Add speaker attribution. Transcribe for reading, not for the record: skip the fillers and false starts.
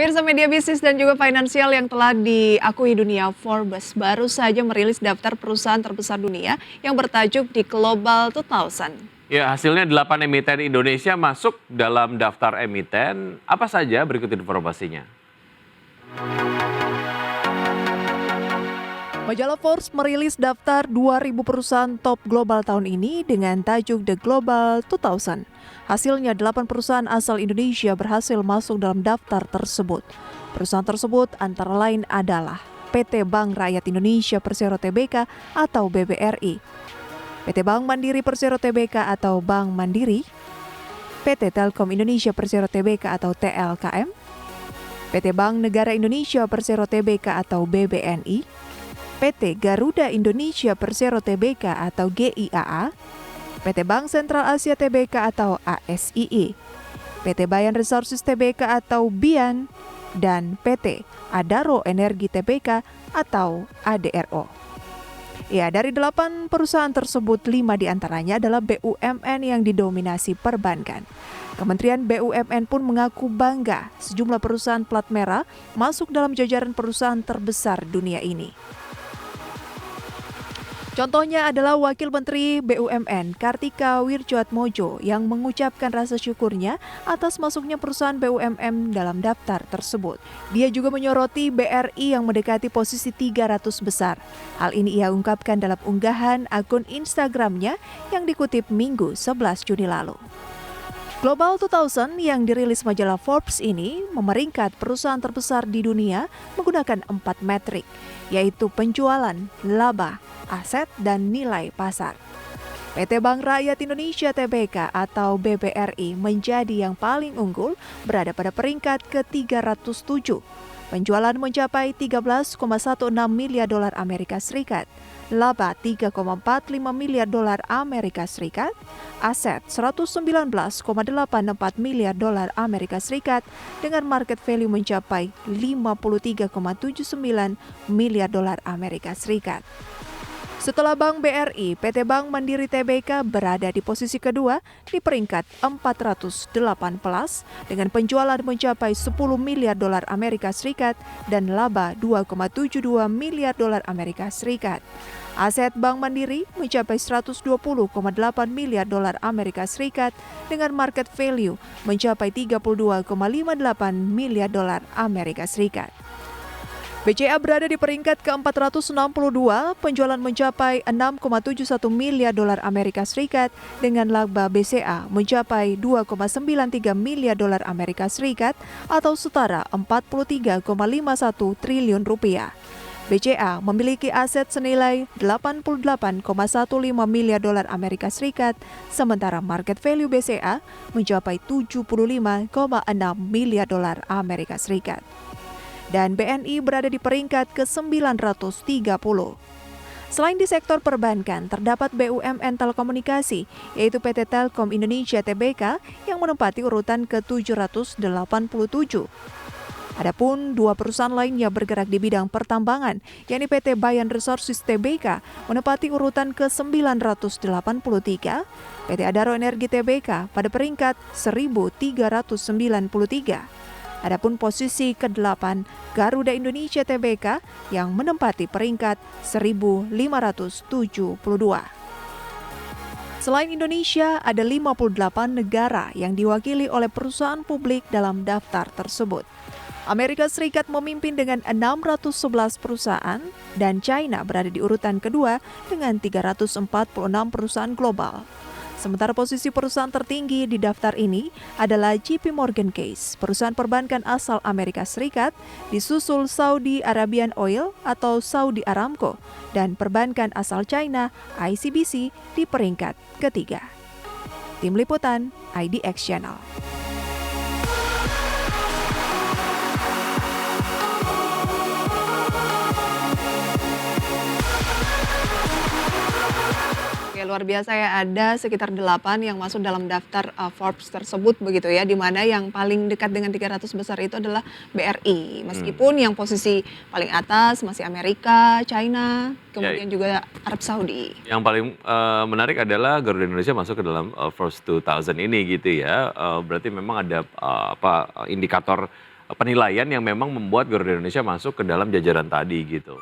Speaker 1: Pemirsa media bisnis dan juga finansial yang telah diakui dunia, Forbes baru saja merilis daftar perusahaan terbesar dunia yang bertajuk di Global 2000.
Speaker 2: Ya, hasilnya 8 emiten Indonesia masuk dalam daftar emiten. Apa saja berikut informasinya?
Speaker 3: Majalah Forbes merilis daftar 2.000 perusahaan top global tahun ini dengan tajuk The Global 2000. Hasilnya 8 perusahaan asal Indonesia berhasil masuk dalam daftar tersebut. Perusahaan tersebut antara lain adalah PT Bank Rakyat Indonesia Persero Tbk atau BBRI, PT Bank Mandiri Persero Tbk atau Bank Mandiri, PT Telkom Indonesia Persero Tbk atau TLKM, PT Bank Negara Indonesia Persero Tbk atau BBNI, PT Garuda Indonesia Persero Tbk atau GIAA, PT Bank Sentral Asia Tbk atau ASII, PT Bayan Resources Tbk atau BIAN, dan PT Adaro Energi Tbk atau ADRO. Ya, dari 8 perusahaan tersebut, 5 diantaranya adalah BUMN yang didominasi perbankan. Kementerian BUMN pun mengaku bangga sejumlah perusahaan plat merah masuk dalam jajaran perusahaan terbesar dunia ini. Contohnya adalah Wakil Menteri BUMN Kartika Wirjoatmojo yang mengucapkan rasa syukurnya atas masuknya perusahaan BUMN dalam daftar tersebut. Dia juga menyoroti BRI yang mendekati posisi 300 besar. Hal ini ia ungkapkan dalam unggahan akun Instagramnya yang dikutip Minggu 11 Juni lalu. Global 2000 yang dirilis majalah Forbes ini memeringkat perusahaan terbesar di dunia menggunakan 4 metrik, yaitu penjualan, laba, aset, dan nilai pasar. PT Bank Rakyat Indonesia Tbk atau BBRI menjadi yang paling unggul, berada pada peringkat ke-307. Penjualan mencapai 13,16 miliar dolar Amerika Serikat, laba 3,45 miliar dolar Amerika Serikat, aset 119,84 miliar dolar Amerika Serikat dengan market value mencapai 53,79 miliar dolar Amerika Serikat. Setelah Bank BRI, PT Bank Mandiri Tbk berada di posisi kedua di peringkat 408 plus dengan penjualan mencapai 10 miliar dolar Amerika Serikat dan laba 2,72 miliar dolar Amerika Serikat. Aset Bank Mandiri mencapai 120,8 miliar dolar Amerika Serikat dengan market value mencapai 32,58 miliar dolar Amerika Serikat. BCA berada di peringkat ke-462, penjualan mencapai 6,71 miliar dolar Amerika Serikat dengan laba BCA mencapai 2,93 miliar dolar Amerika Serikat atau setara 43,51 triliun rupiah. BCA memiliki aset senilai 88,15 miliar dolar Amerika Serikat, sementara market value BCA mencapai 75,6 miliar dolar Amerika Serikat. Dan BNI berada di peringkat ke-930. Selain di sektor perbankan, terdapat BUMN telekomunikasi, yaitu PT Telkom Indonesia Tbk yang menempati urutan ke-787. Adapun 2 perusahaan lainnya bergerak di bidang pertambangan, yakni PT Bayan Resources Tbk menempati urutan ke-983, PT Adaro Energi Tbk pada peringkat 1393. Adapun posisi ke-8 Garuda Indonesia Tbk yang menempati peringkat 1572. Selain Indonesia, ada 58 negara yang diwakili oleh perusahaan publik dalam daftar tersebut. Amerika Serikat memimpin dengan 611 perusahaan dan China berada di urutan kedua dengan 346 perusahaan global. Sementara posisi perusahaan tertinggi di daftar ini adalah JP Morgan Chase, perusahaan perbankan asal Amerika Serikat, disusul Saudi Arabian Oil atau Saudi Aramco, dan perbankan asal China ICBC di peringkat ketiga. Tim Liputan IDX Channel.
Speaker 1: Oke, luar biasa ya, ada sekitar 8 yang masuk dalam daftar Forbes tersebut begitu ya, di mana yang paling dekat dengan 300 besar itu adalah BRI. Meskipun yang posisi paling atas masih Amerika, China, kemudian juga Arab Saudi.
Speaker 2: Yang paling menarik adalah Garuda Indonesia masuk ke dalam Forbes 2000 ini gitu ya. Berarti memang ada indikator penilaian yang memang membuat Garuda Indonesia masuk ke dalam jajaran tadi gitu.